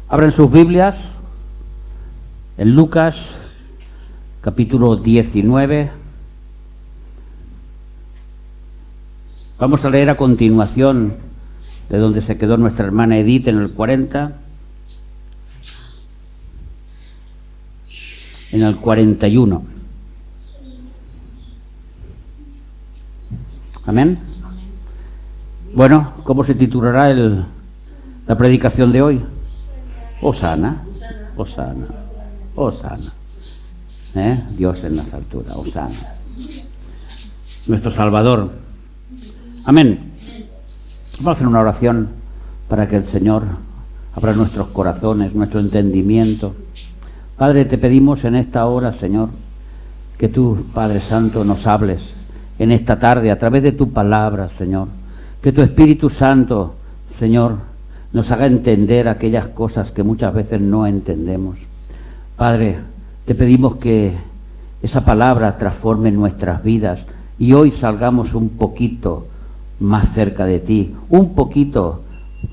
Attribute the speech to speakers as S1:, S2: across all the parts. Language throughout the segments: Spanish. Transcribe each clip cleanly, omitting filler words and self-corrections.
S1: Abran sus Biblias en Lucas, capítulo 19. Vamos a leer a continuación de donde se quedó nuestra hermana Edith en el 40, en el 41. Amén. Bueno, ¿cómo se titulará la predicación de hoy? Hosana, Hosana, Hosana. Dios en las alturas, Hosana. Nuestro Salvador. Amén. Vamos a hacer una oración para que el Señor abra nuestros corazones, nuestro entendimiento. Padre, te pedimos en esta hora, Señor, que tú, Padre Santo, nos hables en esta tarde a través de tu palabra, Señor. Que tu Espíritu Santo, Señor, nos haga entender aquellas cosas que muchas veces no entendemos. Padre, te pedimos que esa palabra transforme nuestras vidas y hoy salgamos un poquito más cerca de ti, un poquito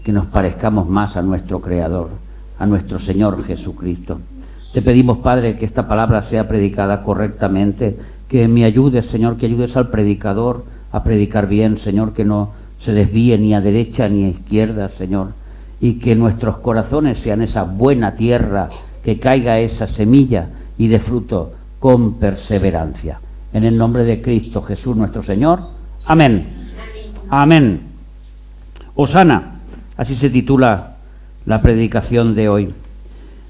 S1: que nos parezcamos más a nuestro Creador, a nuestro Señor Jesucristo. Te pedimos, Padre, que esta palabra sea predicada correctamente, que me ayudes, Señor, que ayudes al predicador a predicar bien, Señor, que no se desvíe ni a derecha ni a izquierda, Señor, y que nuestros corazones sean esa buena tierra, que caiga esa semilla y dé fruto con perseverancia. En el nombre de Cristo Jesús nuestro Señor. Amén. Amén. Hosana, así se titula la predicación de hoy.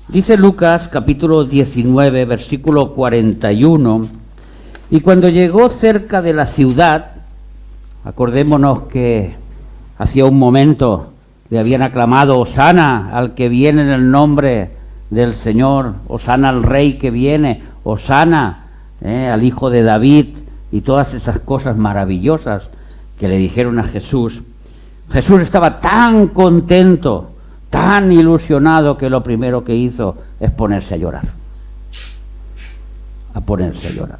S1: Dice Lucas capítulo 19, versículo 41, y cuando llegó cerca de la ciudad, acordémonos que hacía un momento le habían aclamado Hosana al que viene en el nombre del Señor, Hosana al Rey que viene, Hosana al Hijo de David, y todas esas cosas maravillosas que le dijeron a Jesús. Jesús estaba tan contento, tan ilusionado, que lo primero que hizo es ponerse a llorar. A ponerse a llorar.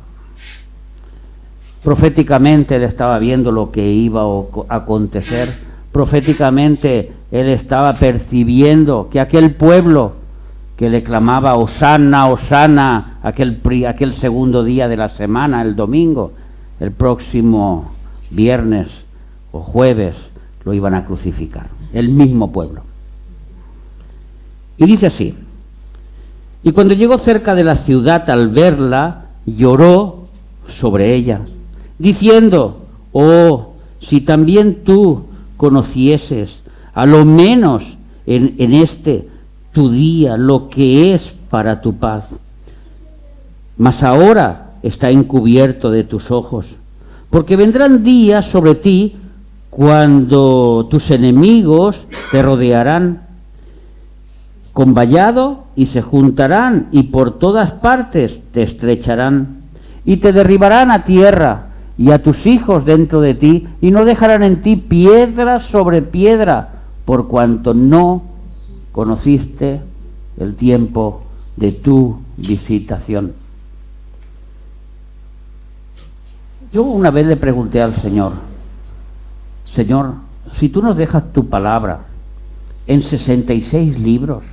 S1: Proféticamente él estaba viendo lo que iba a acontecer. Proféticamente él estaba percibiendo que aquel pueblo que le clamaba Hosana, Hosana, aquel segundo día de la semana, el domingo, el próximo viernes o jueves lo iban a crucificar, el mismo pueblo. Y dice así: y cuando llegó cerca de la ciudad, al verla, lloró sobre ella, diciendo: oh, si también tú conocieses, a lo menos en este tu día, lo que es para tu paz. Mas ahora está encubierto de tus ojos, porque vendrán días sobre ti cuando tus enemigos te rodearán con vallado y se juntarán y por todas partes te estrecharán y te derribarán a tierra y a tus hijos dentro de ti, y no dejarán en ti piedra sobre piedra, por cuanto no conociste el tiempo de tu visitación. Yo una vez le pregunté al Señor: Señor, si tú nos dejas tu palabra en 66 libros,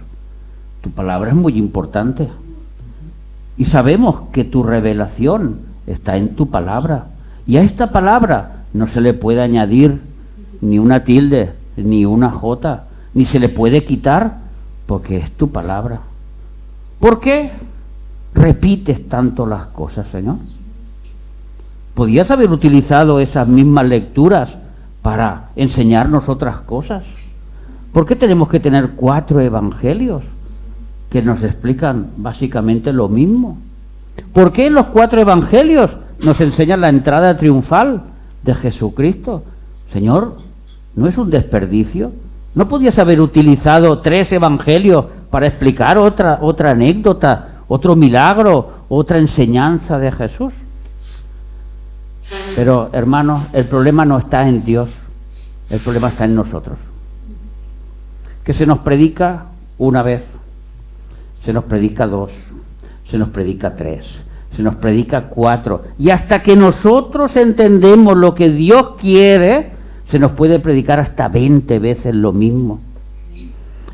S1: tu palabra es muy importante, y sabemos que tu revelación está en tu palabra, y a esta palabra no se le puede añadir ni una tilde, ni una jota, ni se le puede quitar, porque es tu palabra. ¿Por qué repites tanto las cosas, Señor? Podías haber utilizado esas mismas lecturas para enseñarnos otras cosas. ¿Por qué tenemos que tener 4 evangelios que nos explican básicamente lo mismo? ¿Por qué en los 4 evangelios nos enseñan la entrada triunfal de Jesucristo? Señor, ¿no es un desperdicio? ¿No podías haber utilizado 3 evangelios para explicar otra anécdota, otro milagro, otra enseñanza de Jesús? Pero, hermanos, el problema no está en Dios, el problema está en nosotros. Que se nos predica una vez, se nos predica 2, se nos predica 3, se nos predica 4, y hasta que nosotros entendemos lo que Dios quiere, se nos puede predicar hasta 20 veces lo mismo.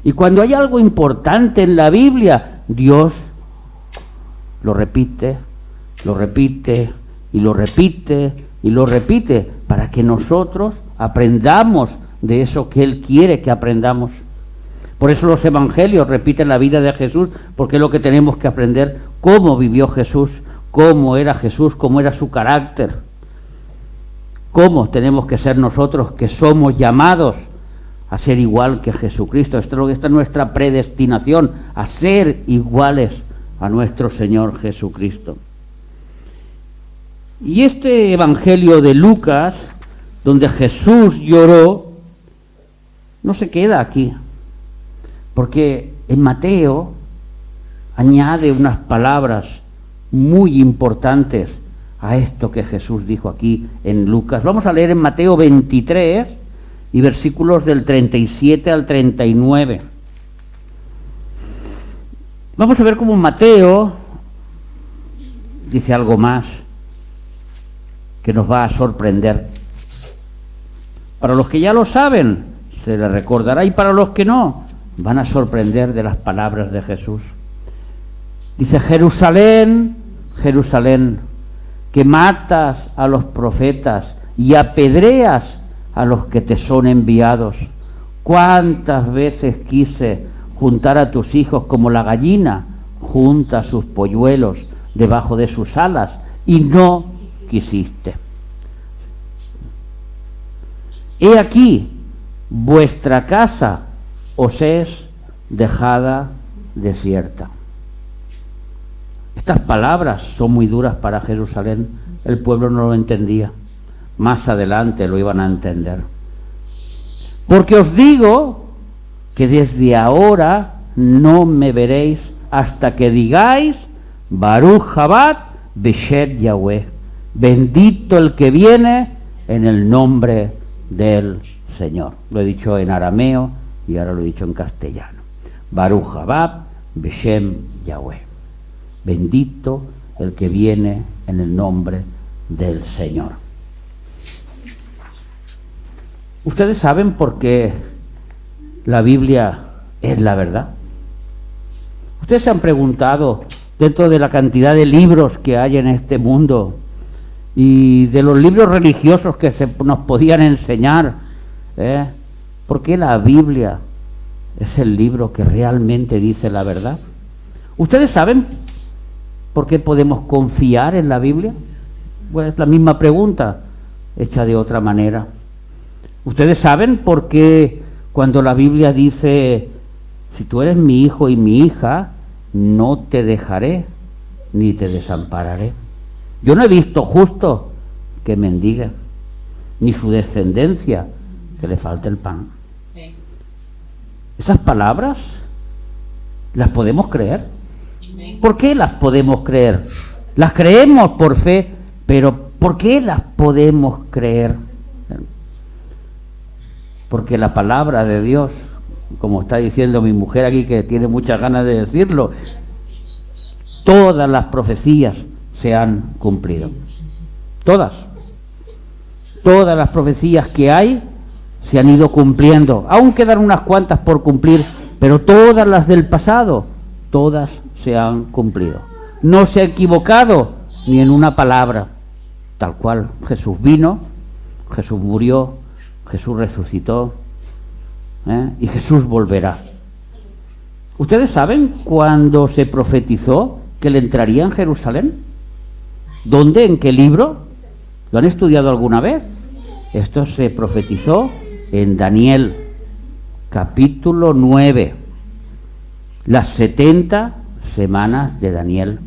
S1: Y cuando hay algo importante en la Biblia, Dios lo repite, lo repite y lo repite y lo repite para que nosotros aprendamos de eso que Él quiere que aprendamos. Por eso los evangelios repiten la vida de Jesús, porque es lo que tenemos que aprender, cómo vivió Jesús, cómo era Jesús, cómo era su carácter, cómo tenemos que ser nosotros que somos llamados a ser igual que Jesucristo. Esta es nuestra predestinación, a ser iguales a nuestro Señor Jesucristo. Y este evangelio de Lucas, donde Jesús lloró, no se queda aquí, porque en Mateo añade unas palabras muy importantes a esto que Jesús dijo aquí en Lucas. Vamos a leer en Mateo 23 y versículos del 37 al 39. Vamos a ver cómo Mateo dice algo más que nos va a sorprender. Para los que ya lo saben, se les recordará, y para los que no, van a sorprender de las palabras de Jesús. Dice: Jerusalén, Jerusalén, que matas a los profetas y apedreas a los que te son enviados. ¿Cuántas veces quise juntar a tus hijos como la gallina junta sus polluelos debajo de sus alas, y no quisiste? He aquí, vuestra casa os es dejada desierta. Estas palabras son muy duras para Jerusalén. El pueblo no lo entendía. Más adelante lo iban a entender. Porque os digo que desde ahora no me veréis hasta que digáis: Baruch Habat Beshet Yahweh, bendito el que viene en el nombre del Señor. Lo he dicho en arameo y ahora lo he dicho en castellano. Baruch Habat Beshem Yahweh, bendito el que viene en el nombre del Señor. ¿Ustedes saben por qué la Biblia es la verdad? ¿Ustedes se han preguntado, dentro de la cantidad de libros que hay en este mundo y de los libros religiosos que nos podían enseñar, por qué la Biblia es el libro que realmente dice la verdad? ¿Ustedes saben por qué podemos confiar en la Biblia? Pues es la misma pregunta, hecha de otra manera. ¿Ustedes saben por qué cuando la Biblia dice: si tú eres mi hijo y mi hija, no te dejaré ni te desampararé? Yo no he visto justo que mendigue, ni su descendencia que le falte el pan. Esas palabras las podemos creer. ¿Por qué las podemos creer? Las creemos por fe, pero ¿por qué las podemos creer? Porque la palabra de Dios, como está diciendo mi mujer aquí, que tiene muchas ganas de decirlo, todas las profecías se han cumplido. Todas. Todas las profecías que hay se han ido cumpliendo. Aún quedan unas cuantas por cumplir, pero todas las del pasado, todas se han cumplido. No se ha equivocado ni en una palabra. Tal cual, Jesús vino, Jesús murió, Jesús resucitó, y Jesús volverá. ¿Ustedes saben cuándo se profetizó que él entraría en Jerusalén? ¿Dónde? ¿En qué libro? ¿Lo han estudiado alguna vez? Esto se profetizó en Daniel, capítulo 9, las 70 semanas de Daniel,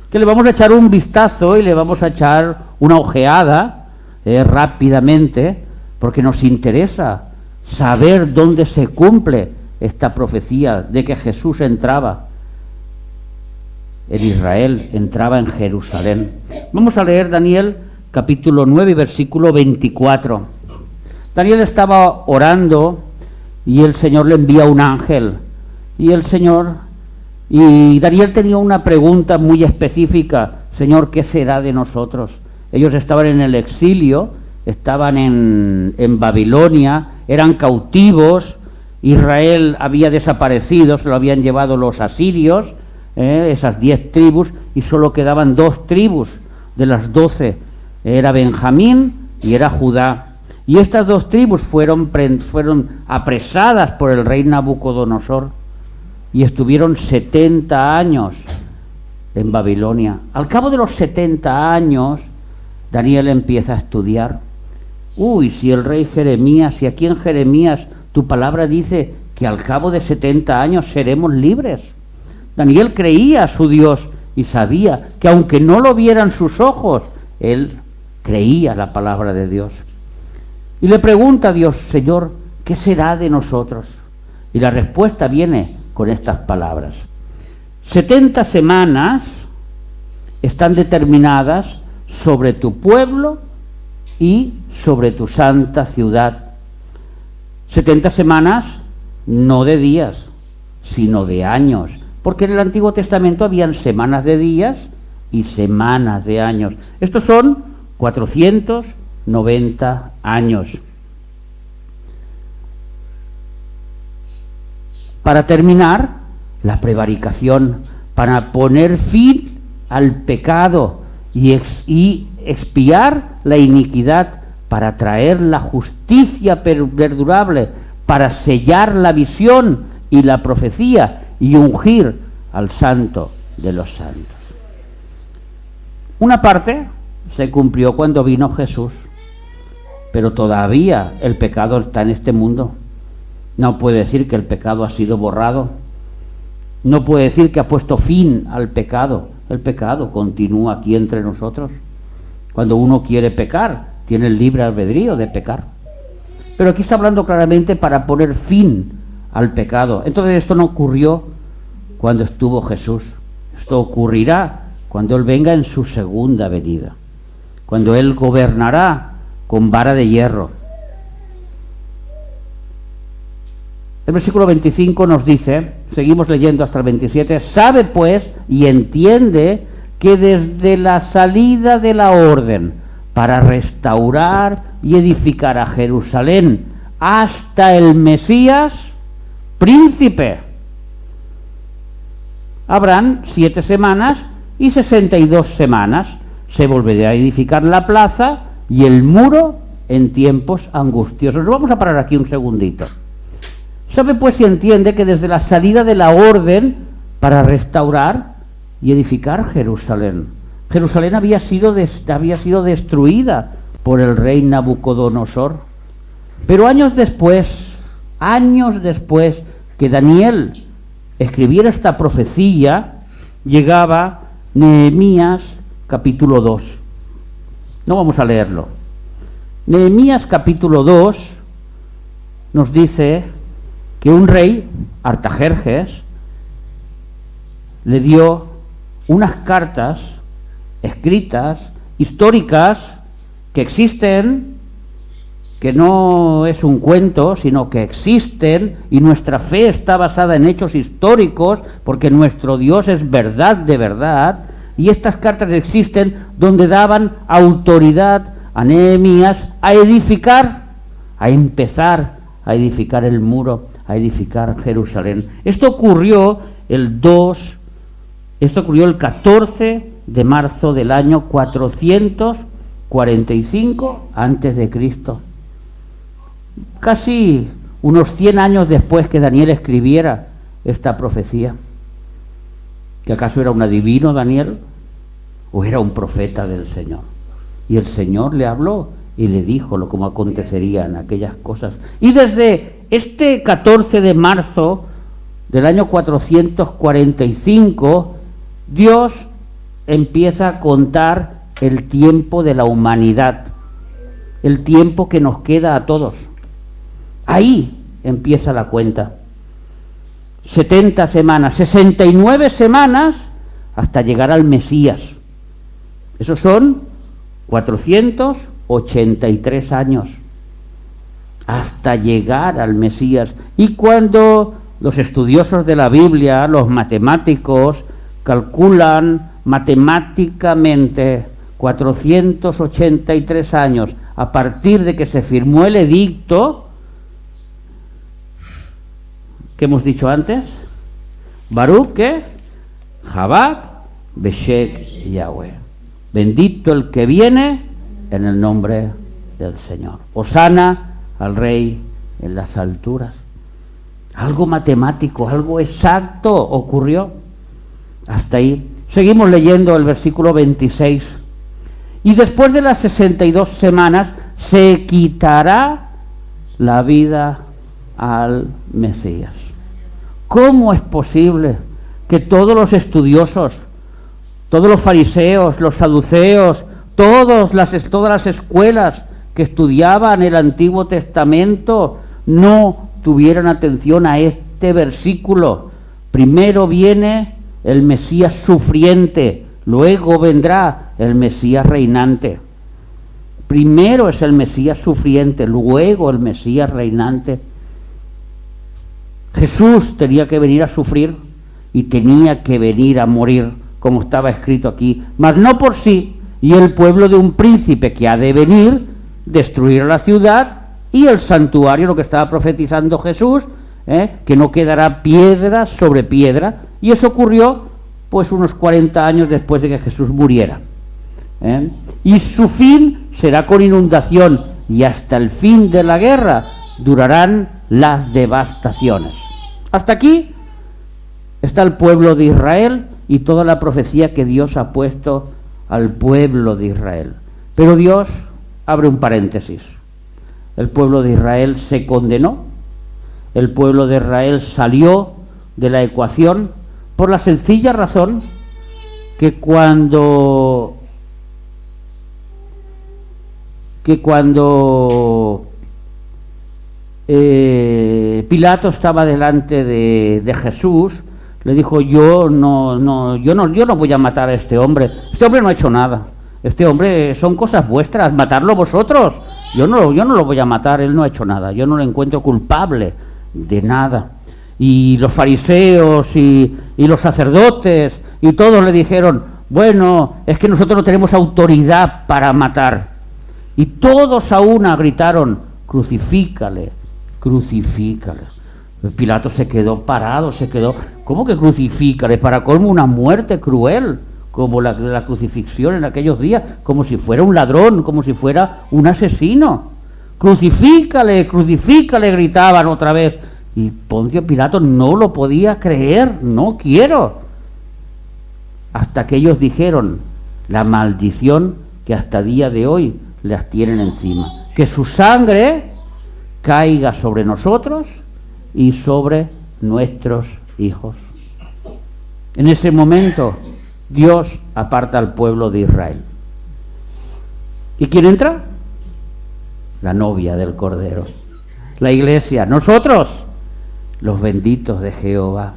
S1: que le vamos a echar un vistazo y le vamos a echar una ojeada rápidamente, porque nos interesa saber dónde se cumple esta profecía de que Jesús entraba en Israel, entraba en Jerusalén. Vamos a leer Daniel capítulo 9, versículo 24. Daniel estaba orando y el Señor le envía un ángel. Y Daniel tenía una pregunta muy específica: Señor, ¿qué será de nosotros? Ellos estaban en el exilio, estaban en Babilonia, eran cautivos, Israel había desaparecido, se lo habían llevado los asirios, esas 10 tribus, y solo quedaban 2 tribus de las 12, era Benjamín y era Judá. Y estas 2 tribus fueron apresadas por el rey Nabucodonosor y estuvieron 70 años en Babilonia. Al cabo de los 70 años, Daniel empieza a estudiar. Si el rey Jeremías, si aquí en Jeremías tu palabra dice que al cabo de 70 años seremos libres. Daniel creía a su Dios y sabía que aunque no lo vieran sus ojos, él creía la palabra de Dios. Y le pregunta a Dios: Señor, ¿qué será de nosotros? Y la respuesta viene con estas palabras: 70 semanas están determinadas sobre tu pueblo y sobre tu santa ciudad. 70 semanas no de días, sino de años, porque en el Antiguo Testamento habían semanas de días y semanas de años. Estos son 490 años. Para terminar, la prevaricación, para poner fin al pecado y expiar la iniquidad, para traer la justicia perdurable, para sellar la visión y la profecía y ungir al Santo de los Santos. Una parte se cumplió cuando vino Jesús, pero todavía el pecado está en este mundo. No puede decir que el pecado ha sido borrado, no puede decir que ha puesto fin al pecado. El pecado continúa aquí entre nosotros. Cuando uno quiere pecar, tiene el libre albedrío de pecar. Pero aquí está hablando claramente para poner fin al pecado. Entonces esto no ocurrió cuando estuvo Jesús. Esto ocurrirá cuando Él venga en su segunda venida, cuando Él gobernará con vara de hierro. El versículo 25 nos dice, seguimos leyendo hasta el 27, sabe pues y entiende que desde la salida de la orden para restaurar y edificar a Jerusalén hasta el Mesías, príncipe, habrán 7 semanas y 62 semanas. Se volverá a edificar la plaza y el muro en tiempos angustiosos. Nos vamos a parar aquí un segundito. Sabe pues y entiende que desde la salida de la orden para restaurar y edificar Jerusalén. Jerusalén había sido destruida por el rey Nabucodonosor. Pero años después que Daniel escribiera esta profecía, llegaba Nehemías capítulo 2. No vamos a leerlo. Nehemías capítulo 2 nos dice que un rey, Artajerjes, le dio unas cartas escritas, históricas, que existen, que no es un cuento, sino que existen, y nuestra fe está basada en hechos históricos, porque nuestro Dios es verdad de verdad, y estas cartas existen donde daban autoridad a Nehemías a edificar, a empezar a edificar el muro, a edificar Jerusalén. Esto ocurrió el 14 de marzo del año 445 antes de Cristo. Casi unos 100 años después que Daniel escribiera esta profecía. ¿Que acaso era un adivino Daniel? ¿O era un profeta del Señor? Y el Señor le habló y le dijo lo como acontecerían aquellas cosas. Y desde este 14 de marzo del año 445, Dios empieza a contar el tiempo de la humanidad, el tiempo que nos queda a todos. Ahí empieza la cuenta. 70 semanas, 69 semanas hasta llegar al Mesías. Esos son 483 años hasta llegar al Mesías. Y cuando los estudiosos de la Biblia, los matemáticos, calculan matemáticamente 483 años a partir de que se firmó el edicto, ¿Qué hemos dicho antes? Baruch, ¿qué? Jabad, Beshek, Yahweh. Bendito el que viene en el nombre del Señor. Hosana al Rey en las alturas. Algo matemático, algo exacto ocurrió. Hasta ahí. Seguimos leyendo el versículo 26. Y después de las 62 semanas se quitará la vida al Mesías. ¿Cómo es posible que todos los estudiosos, todos los fariseos, los saduceos, todas las escuelas que estudiaban el Antiguo Testamento no tuvieran atención a este versículo? Primero viene el Mesías sufriente, luego vendrá el Mesías reinante. Primero es el Mesías sufriente, luego el Mesías reinante. Jesús tenía que venir a sufrir y tenía que venir a morir, como estaba escrito aquí, mas no por sí, y el pueblo de un príncipe que ha de venir, destruir la ciudad y el santuario, lo que estaba profetizando Jesús, que no quedará piedra sobre piedra, y eso ocurrió pues unos 40 años después de que Jesús muriera. Y su fin será con inundación, y hasta el fin de la guerra durarán las devastaciones. Hasta aquí está el pueblo de Israel y toda la profecía que Dios ha puesto al pueblo de Israel. Pero Dios abre un paréntesis. El pueblo de Israel se condenó, el pueblo de Israel salió de la ecuación por la sencilla razón que cuando Pilato estaba delante de Jesús, le dijo: yo no voy a matar a este hombre no ha hecho nada, este hombre son cosas vuestras, matarlo vosotros, yo no lo voy a matar, él no ha hecho nada, yo no lo encuentro culpable de nada. Y los fariseos y los sacerdotes y todos le dijeron: bueno, es que nosotros no tenemos autoridad para matar. Y todos a una gritaron: crucifícale, crucifícale. Pilato se quedó parado, ¿cómo que crucifícale? Para colmo, una muerte cruel, como la crucifixión en aquellos días, como si fuera un ladrón, como si fuera un asesino. Crucifícale, crucifícale, gritaban otra vez. Y Poncio Pilato no lo podía creer, no quiero. Hasta que ellos dijeron la maldición que hasta día de hoy las tienen encima. Que su sangre caiga sobre nosotros y sobre nuestros hijos. En ese momento Dios aparta al pueblo de Israel. ¿Y quién entra? La novia del Cordero, la iglesia, nosotros, los benditos de Jehová,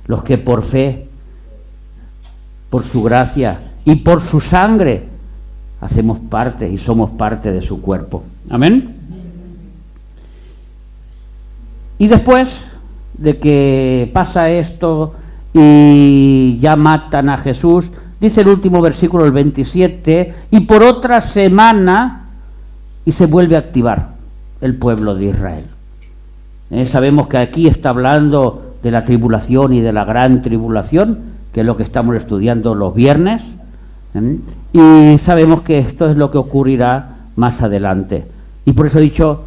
S1: los que por fe, por su gracia y por su sangre hacemos parte y somos parte de su cuerpo. Amén. Y después de que pasa esto y ya matan a Jesús, dice el último versículo, el 27, y por otra semana y se vuelve a activar el pueblo de Israel. Sabemos que aquí está hablando de la tribulación y de la gran tribulación, que es lo que estamos estudiando los viernes, y sabemos que esto es lo que ocurrirá más adelante. Y por eso he dicho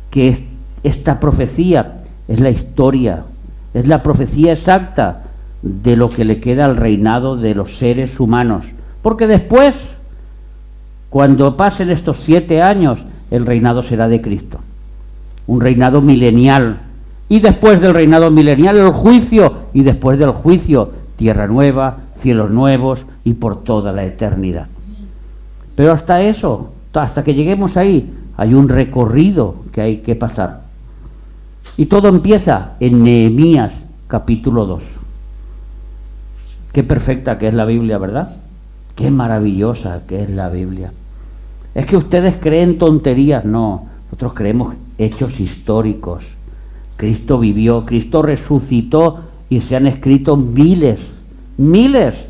S1: que esta profecía es la historia, es la profecía exacta de lo que le queda al reinado de los seres humanos. Porque después, cuando pasen estos 7 años, el reinado será de Cristo. Un reinado milenial. Y después del reinado milenial, el juicio. Y después del juicio, tierra nueva, cielos nuevos y por toda la eternidad. Pero hasta eso, hasta que lleguemos ahí, hay un recorrido que hay que pasar. Y todo empieza en Nehemías capítulo 2. Qué perfecta que es la Biblia, ¿verdad? Qué maravillosa que es la Biblia. Es que ustedes creen tonterías, no. Nosotros creemos hechos históricos. Cristo vivió, Cristo resucitó y se han escrito miles,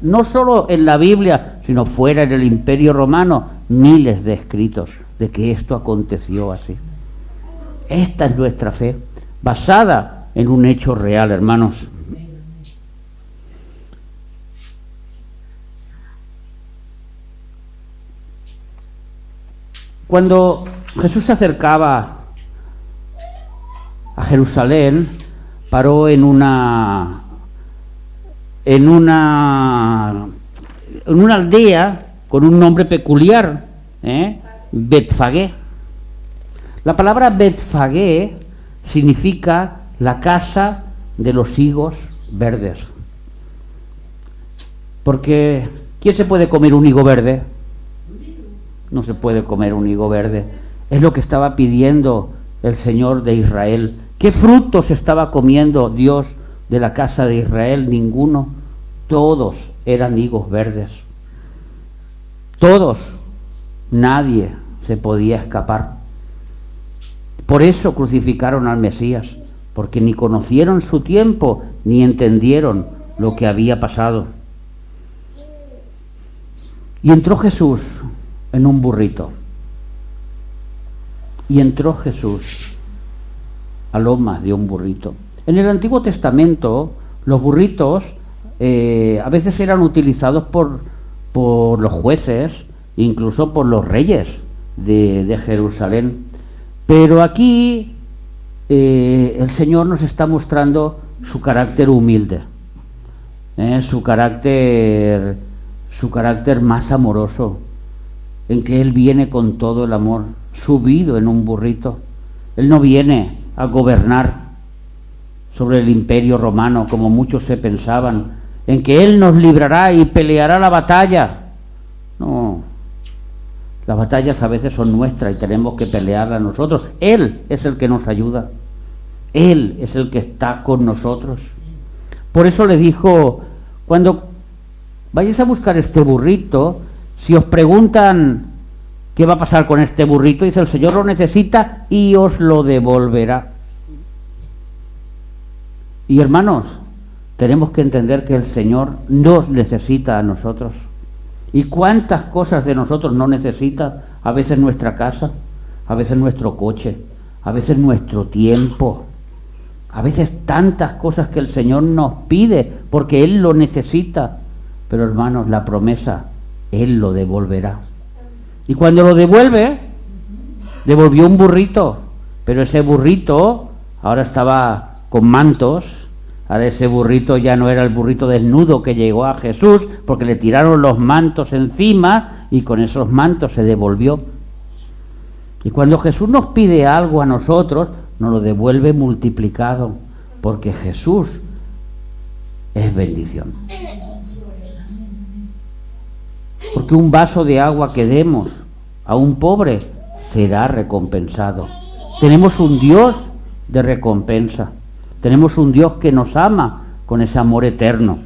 S1: no solo en la Biblia, sino fuera en el Imperio Romano, miles de escritos de que esto aconteció así. Esta es nuestra fe. basada en un hecho real, hermanos. Cuando Jesús se acercaba a Jerusalén, paró en una aldea con un nombre peculiar, Betfagé. La palabra Betfagé significa la casa de los higos verdes. Porque ¿quién se puede comer un higo verde? No se puede comer un higo verde. Es lo que estaba pidiendo el Señor de Israel. ¿Qué frutos estaba comiendo Dios de la casa de Israel? Ninguno. Todos eran higos verdes. Todos. Nadie se podía escapar. Por eso crucificaron al Mesías, porque ni conocieron su tiempo, ni entendieron lo que había pasado. Y entró Jesús en un burrito. Y entró Jesús a lomas de un burrito. En el Antiguo Testamento, los burritos a veces eran utilizados por los jueces, incluso por los reyes de Jerusalén. Pero aquí el Señor nos está mostrando su carácter humilde, su carácter más amoroso, en que Él viene con todo el amor, subido en un burrito. Él no viene a gobernar sobre el imperio romano, como muchos se pensaban, en que Él nos librará y peleará la batalla. No, las batallas a veces son nuestras y tenemos que pelearlas nosotros. Él es el que nos ayuda. Él es el que está con nosotros. Por eso le dijo, cuando vayáis a buscar este burrito, si os preguntan qué va a pasar con este burrito, dice el Señor lo necesita y os lo devolverá. Y hermanos, tenemos que entender que el Señor nos necesita a nosotros. ¿Y cuántas cosas de nosotros no necesita? A veces nuestra casa, a veces nuestro coche, a veces nuestro tiempo, a veces tantas cosas que el Señor nos pide porque Él lo necesita. Pero hermanos, la promesa, Él lo devolverá. Y cuando lo devuelve, devolvió un burrito, pero ese burrito ahora estaba con mantos. Ahora ese burrito ya no era el burrito desnudo que llegó a Jesús, porque le tiraron los mantos encima y con esos mantos se devolvió. Y cuando Jesús nos pide algo a nosotros, nos lo devuelve multiplicado, porque Jesús es bendición. Porque un vaso de agua que demos a un pobre será recompensado. Tenemos un Dios de recompensa. Tenemos un Dios que nos ama con ese amor eterno.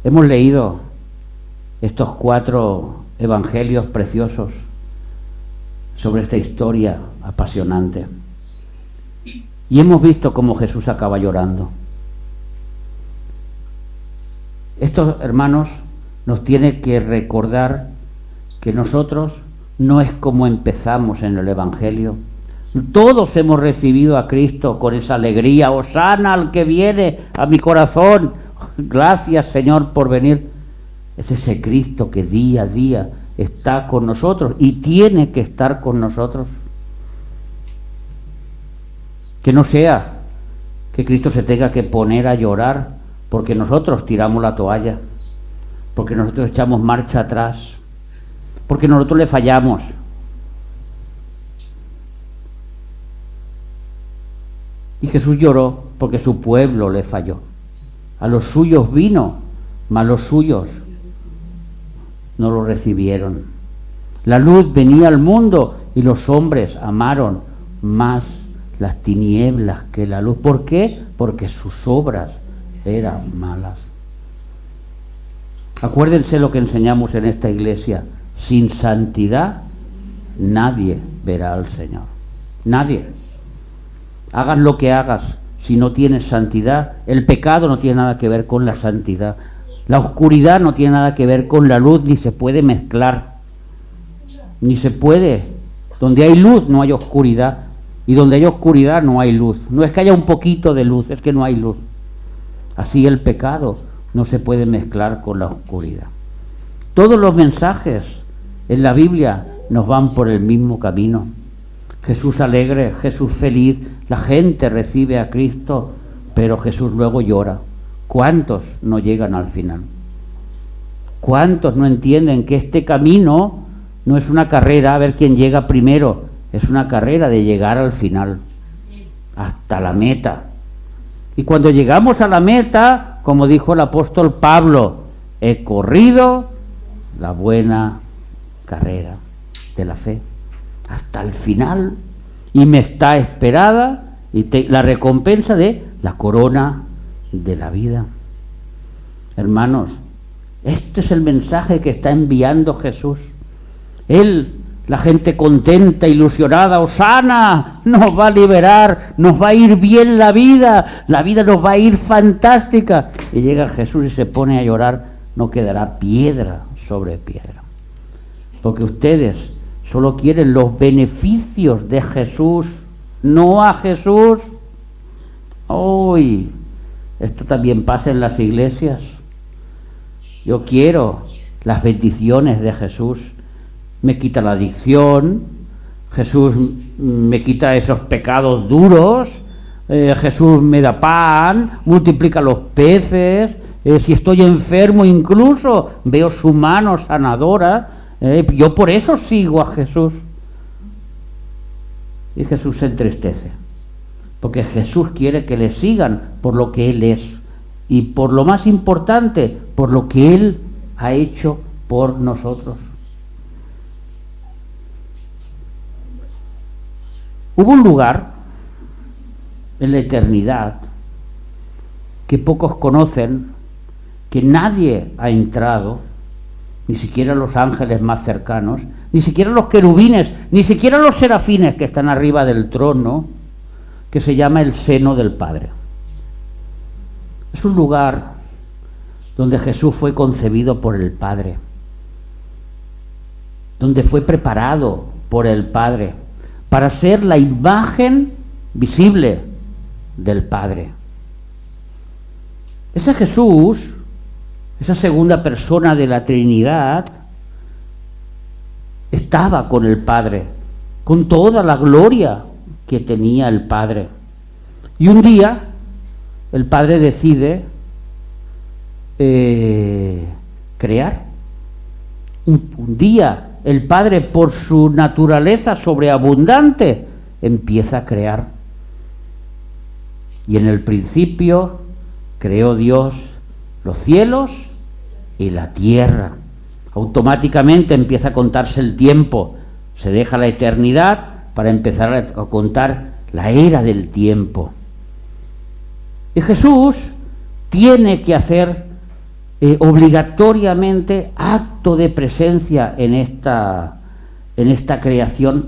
S1: Hemos leído estos 4 evangelios preciosos sobre esta historia apasionante. Y hemos visto cómo Jesús acaba llorando. Esto, hermanos, nos tiene que recordar que nosotros no es como empezamos en el Evangelio. Todos hemos recibido a Cristo con esa alegría. Hosana al que viene a mi corazón. Gracias, Señor, por venir. Es ese Cristo que día a día está con nosotros y tiene que estar con nosotros. Que no sea que Cristo se tenga que poner a llorar porque nosotros tiramos la toalla, porque nosotros echamos marcha atrás, porque nosotros le fallamos. Y Jesús lloró porque su pueblo le falló. A los suyos vino, mas los suyos no lo recibieron. La luz venía al mundo y los hombres amaron más las tinieblas que la luz. ¿Por qué? Porque sus obras eran malas. Acuérdense lo que enseñamos en esta iglesia. Sin santidad nadie verá al Señor. Nadie. Hagas lo que hagas, si no tienes santidad, el pecado no tiene nada que ver con la santidad. La oscuridad no tiene nada que ver con la luz, ni se puede mezclar. ni se puede. Donde hay luz no hay oscuridad, y donde hay oscuridad no hay luz. No es que haya un poquito de luz, es que no hay luz. Así el pecado no se puede mezclar con la oscuridad. Todos los mensajes en la Biblia nos van por el mismo camino. Jesús alegre, Jesús feliz, la gente recibe a Cristo, pero Jesús luego llora. ¿Cuántos no llegan al final? ¿Cuántos no entienden que este camino no es una carrera a ver quién llega primero? Es una carrera de llegar al final, hasta la meta. Y cuando llegamos a la meta, como dijo el apóstol Pablo, he corrido la buena carrera de la fe hasta el final, y me está esperada la recompensa de la corona de la vida. Hermanos, este es el mensaje que está enviando Jesús. Él, la gente contenta, ilusionada, ¡hosana! Nos va a liberar, nos va a ir bien la vida nos va a ir fantástica. Y llega Jesús y se pone a llorar, no quedará piedra sobre piedra. Porque ustedes solo quieren los beneficios de Jesús, no a Jesús. Hoy, esto también pasa en las iglesias. Yo quiero las bendiciones de Jesús. Me quita la adicción, Jesús me quita esos pecados duros, Jesús me da pan, multiplica los peces, si estoy enfermo incluso veo su mano sanadora, yo por eso sigo a Jesús. Y Jesús se entristece, porque Jesús quiere que le sigan por lo que Él es, y por lo más importante, por lo que Él ha hecho por nosotros. Hubo un lugar en la eternidad que pocos conocen, que nadie ha entrado, ni siquiera los ángeles más cercanos, ni siquiera los querubines, ni siquiera los serafines que están arriba del trono, que se llama el seno del Padre. Es un lugar donde Jesús fue concebido por el Padre, donde fue preparado por el Padre, para ser la imagen visible del Padre. Ese Jesús, esa segunda persona de la Trinidad, estaba con el Padre, con toda la gloria que tenía el Padre. Y un día, el Padre decide crear. Un día, el Padre, por su naturaleza sobreabundante, empieza a crear. Y en el principio creó Dios los cielos y la tierra. Automáticamente empieza a contarse el tiempo. Se deja la eternidad para empezar a contar la era del tiempo. Y Jesús tiene que hacer obligatoriamente acto de presencia en esta creación,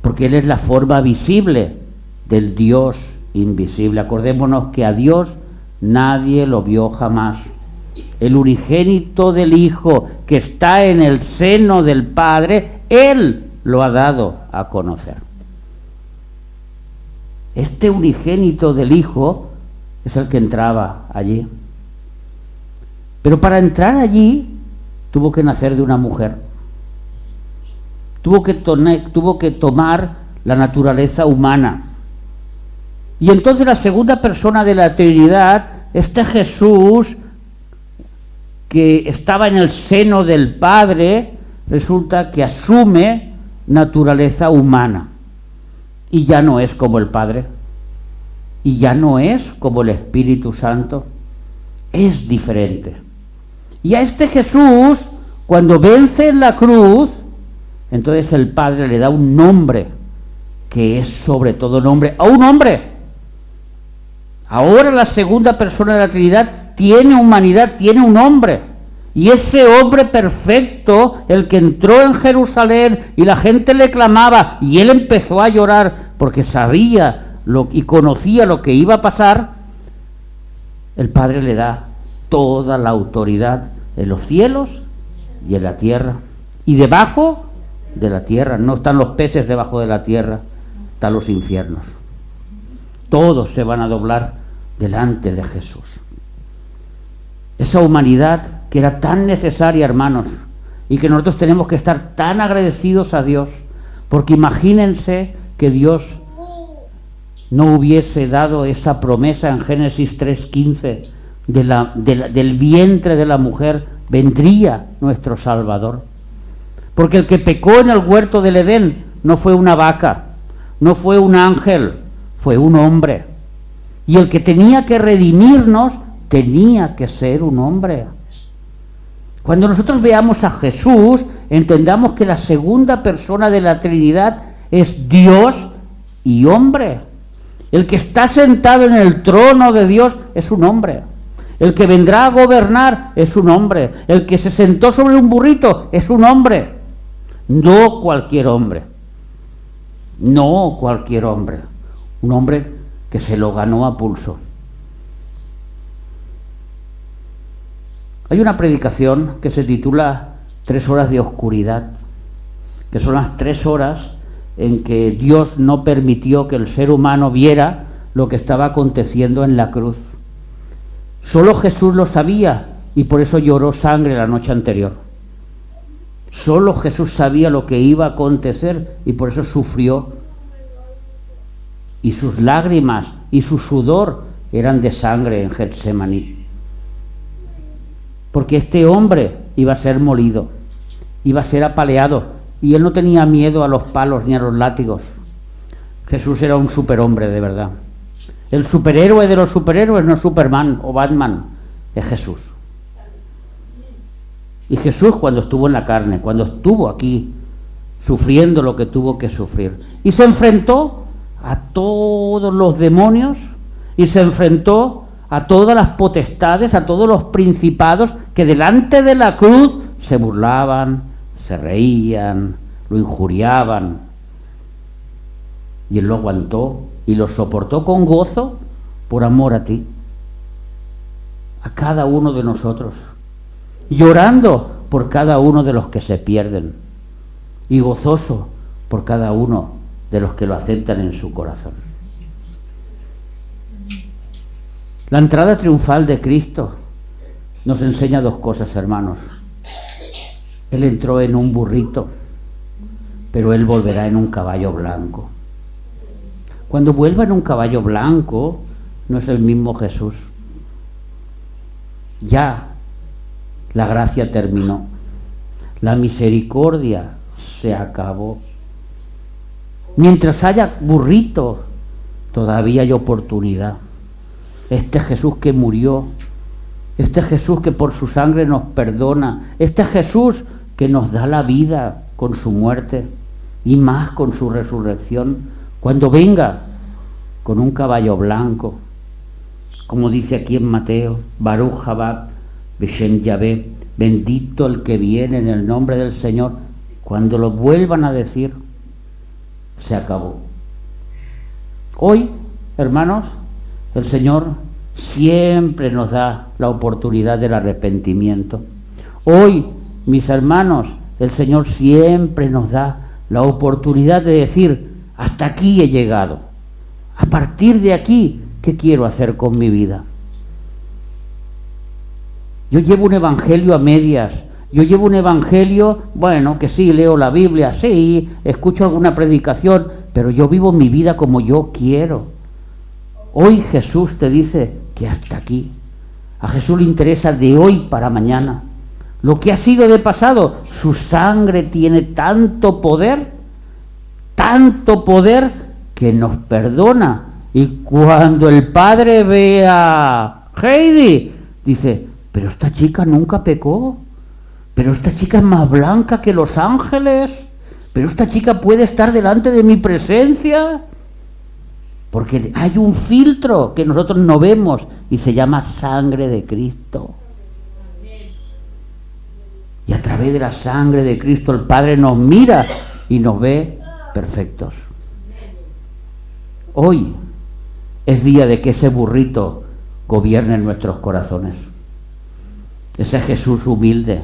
S1: porque Él es la forma visible del Dios invisible. Acordémonos que a Dios nadie lo vio jamás. El unigénito del Hijo que está en el seno del Padre, Él lo ha dado a conocer. Este unigénito del Hijo es el que entraba allí. Pero para entrar allí tuvo que nacer de una mujer. Tuvo que tomar la naturaleza humana. Y entonces la segunda persona de la Trinidad, este Jesús que estaba en el seno del Padre, resulta que asume naturaleza humana. Y ya no es como el Padre. Y ya no es como el Espíritu Santo. Es diferente. Y a este Jesús, cuando vence en la cruz, entonces el Padre le da un nombre, que es sobre todo nombre, a un hombre. Ahora la segunda persona de la Trinidad tiene humanidad, tiene un hombre. Y ese hombre perfecto, el que entró en Jerusalén y la gente le clamaba, y él empezó a llorar porque sabía y conocía lo que iba a pasar, el Padre le da toda la autoridad en los cielos y en la tierra. Y debajo de la tierra. No están los peces debajo de la tierra, están los infiernos. Todos se van a doblar delante de Jesús. Esa humanidad que era tan necesaria, hermanos, y que nosotros tenemos que estar tan agradecidos a Dios, porque imagínense que Dios no hubiese dado esa promesa en Génesis 3:15 del vientre de la mujer vendría nuestro Salvador. Porque el que pecó en el huerto del Edén no fue una vaca, no fue un ángel, fue un hombre. Y el que tenía que redimirnos tenía que ser un hombre. Cuando nosotros veamos a Jesús, entendamos que la segunda persona de la Trinidad es Dios y hombre. El que está sentado en el trono de Dios es un hombre. El que vendrá a gobernar es un hombre. El que se sentó sobre un burrito es un hombre. No cualquier hombre. No cualquier hombre. Un hombre que se lo ganó a pulso. Hay una predicación que se titula 3 horas de oscuridad, que son las 3 horas en que Dios no permitió que el ser humano viera lo que estaba aconteciendo en la cruz. Solo Jesús lo sabía y por eso lloró sangre la noche anterior. Solo Jesús sabía lo que iba a acontecer y por eso sufrió. Y sus lágrimas y su sudor eran de sangre en Getsemaní. Porque este hombre iba a ser molido, iba a ser apaleado, y él no tenía miedo a los palos ni a los látigos. Jesús era un superhombre de verdad. El superhéroe de los superhéroes no es Superman o Batman, es Jesús. Y Jesús, cuando estuvo en la carne, cuando estuvo aquí sufriendo lo que tuvo que sufrir, y se enfrentó a todos los demonios, y se enfrentó a todas las potestades, a todos los principados que delante de la cruz se burlaban, se reían, lo injuriaban. Y él lo aguantó y lo soportó con gozo por amor a ti, a cada uno de nosotros, llorando por cada uno de los que se pierden y gozoso por cada uno de los que lo aceptan en su corazón. La entrada triunfal de Cristo nos enseña 2 cosas, hermanos. Él entró en un burrito, pero Él volverá en un caballo blanco. Cuando vuelva en un caballo blanco, no es el mismo Jesús. Ya la gracia terminó. La misericordia se acabó. Mientras haya burrito, todavía hay oportunidad. Este Jesús que murió, este Jesús que por su sangre nos perdona, este Jesús que nos da la vida con su muerte y más con su resurrección, cuando venga con un caballo blanco, como dice aquí en Mateo, Baruch Haba Beshem Yahvé, bendito el que viene en el nombre del Señor. Cuando lo vuelvan a decir, se acabó. Hoy, hermanos, el Señor siempre nos da la oportunidad del arrepentimiento. Hoy, mis hermanos, el Señor siempre nos da la oportunidad de decir, hasta aquí he llegado. A partir de aquí, ¿qué quiero hacer con mi vida? Yo llevo un evangelio a medias. Yo llevo un evangelio, bueno, que sí, leo la Biblia, sí, escucho alguna predicación, pero yo vivo mi vida como yo quiero. Hoy Jesús te dice que hasta aquí. A Jesús le interesa de hoy para mañana. Lo que ha sido de pasado, su sangre tiene tanto poder que nos perdona. Y cuando el Padre ve a Heidi, dice, pero esta chica nunca pecó, pero esta chica es más blanca que los ángeles, pero esta chica puede estar delante de mi presencia, porque hay un filtro que nosotros no vemos y se llama sangre de Cristo. Y a través de la sangre de Cristo el Padre nos mira y nos ve perfectos. Hoy es día de que ese burrito gobierne en nuestros corazones. Ese Jesús humilde,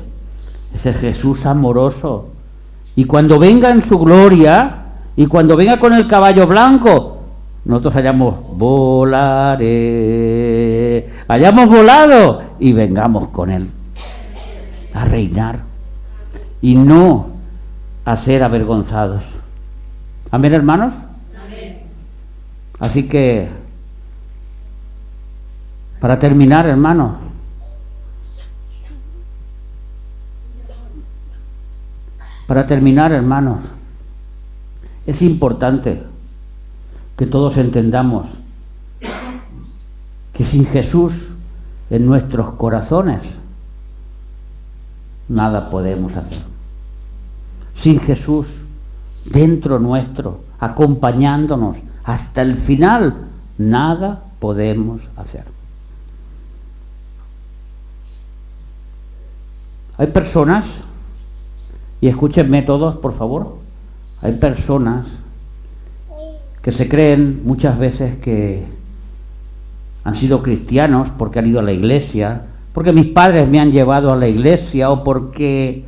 S1: ese Jesús amoroso Y cuando venga en su gloria, y cuando venga con el caballo blanco, nosotros hayamos volado y vengamos con él a reinar y no a ser avergonzados. ¿Amén, hermanos? Amén. Así que, para terminar, hermanos, es importante que todos entendamos que sin Jesús en nuestros corazones nada podemos hacer. Sin Jesús dentro nuestro, acompañándonos hasta el final, nada podemos hacer. Hay personas, y escúchenme todos, por favor, hay personas que se creen muchas veces que han sido cristianos porque han ido a la iglesia, porque mis padres me han llevado a la iglesia, o porque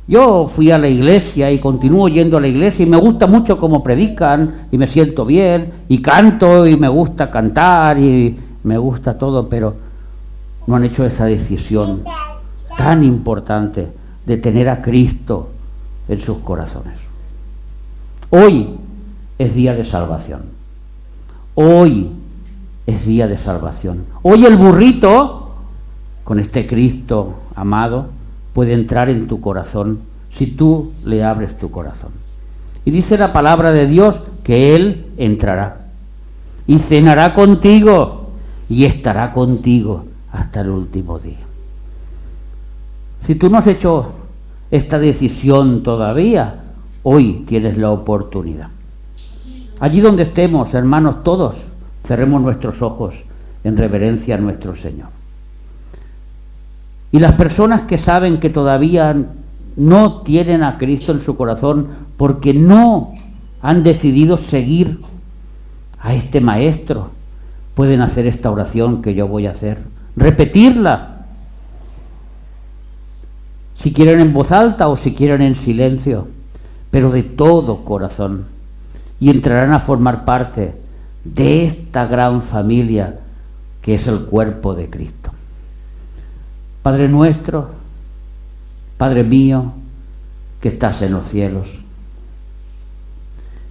S1: yo fui a la iglesia y continúo yendo a la iglesia y me gusta mucho cómo predican y me siento bien y canto y me gusta cantar y me gusta todo, pero no han hecho esa decisión tan importante de tener a Cristo en sus corazones. Hoy es día de salvación. Hoy es día de salvación. Hoy el burrito, con este Cristo amado, puede entrar en tu corazón si tú le abres tu corazón. Y dice la palabra de Dios que Él entrará y cenará contigo y estará contigo hasta el último día. Si tú no has hecho esta decisión todavía, hoy tienes la oportunidad. Allí donde estemos, hermanos, todos cerremos nuestros ojos en reverencia a nuestro Señor. Y las personas que saben que todavía no tienen a Cristo en su corazón porque no han decidido seguir a este Maestro, pueden hacer esta oración que yo voy a hacer, repetirla, si quieren en voz alta o si quieren en silencio, pero de todo corazón, y entrarán a formar parte de esta gran familia que es el cuerpo de Cristo. Padre nuestro, Padre mío, que estás en los cielos,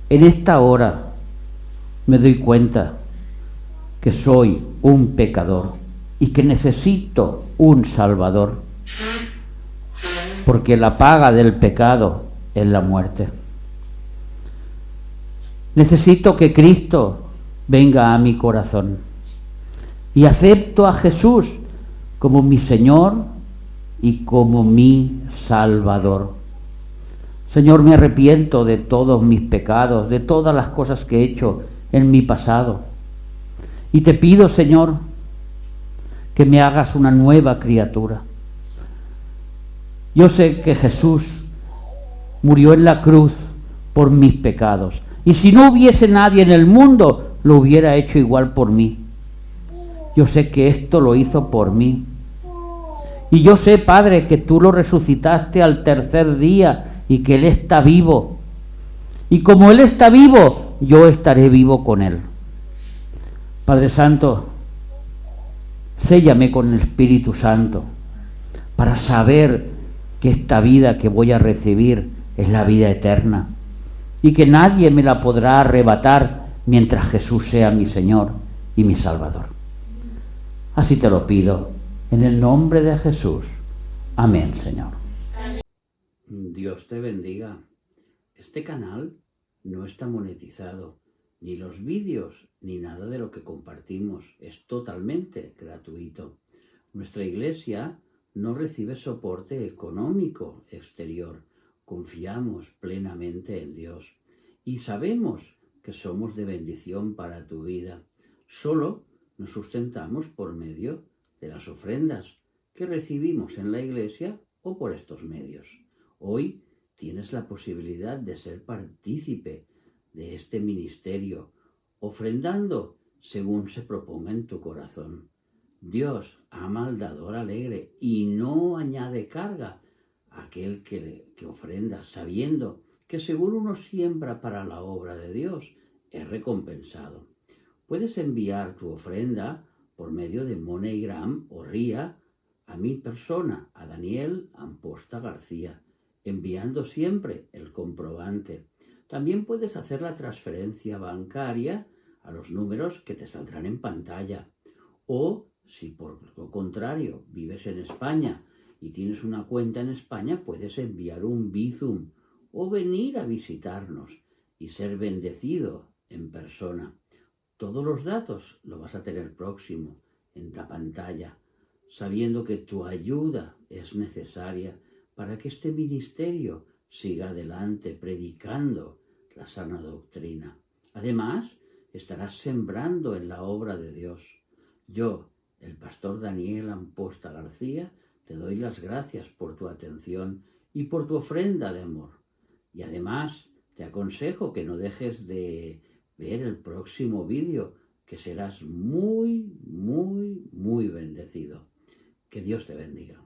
S1: en esta hora me doy cuenta que soy un pecador y que necesito un Salvador, porque la paga del pecado es la muerte. Necesito que Cristo venga a mi corazón y acepto a Jesús como mi Señor y como mi Salvador. Señor, me arrepiento de todos mis pecados, de todas las cosas que he hecho en mi pasado. Y te pido, Señor, que me hagas una nueva criatura. Yo sé que Jesús murió en la cruz por mis pecados. Y si no hubiese nadie en el mundo, lo hubiera hecho igual por mí. Yo sé que esto lo hizo por mí. Y yo sé, Padre, que tú lo resucitaste al tercer día y que Él está vivo. Y como Él está vivo, yo estaré vivo con Él. Padre Santo, séllame con el Espíritu Santo para saber que esta vida que voy a recibir es la vida eterna y que nadie me la podrá arrebatar mientras Jesús sea mi Señor y mi Salvador. Así te lo pido, en el nombre de Jesús. Amén, Señor. Dios te bendiga. Este canal no está monetizado, ni los vídeos, ni nada de lo que compartimos. Es totalmente gratuito. Nuestra iglesia no recibe soporte económico exterior. Confiamos plenamente en Dios y sabemos que somos de bendición para tu vida. Solo nos sustentamos por medio de las ofrendas que recibimos en la iglesia o por estos medios. Hoy tienes la posibilidad de ser partícipe de este ministerio, ofrendando según se proponga en tu corazón. Dios ama al dador alegre y no añade carga a aquel que ofrenda, sabiendo que según uno siembra para la obra de Dios, es recompensado. Puedes enviar tu ofrenda por medio de MoneyGram o RIA a mi persona, a Daniel Amposta García, enviando siempre el comprobante. También puedes hacer la transferencia bancaria a los números que te saldrán en pantalla. O, si por lo contrario vives en España y tienes una cuenta en España, puedes enviar un Bizum o venir a visitarnos y ser bendecido en persona. Todos los datos lo vas a tener próximo en la pantalla, sabiendo que tu ayuda es necesaria para que este ministerio siga adelante predicando la sana doctrina. Además, estarás sembrando en la obra de Dios. Yo, el pastor Daniel Amposta García, te doy las gracias por tu atención y por tu ofrenda de amor. Y además, te aconsejo que no dejes de ver el próximo vídeo, que serás muy, muy, muy bendecido. Que Dios te bendiga.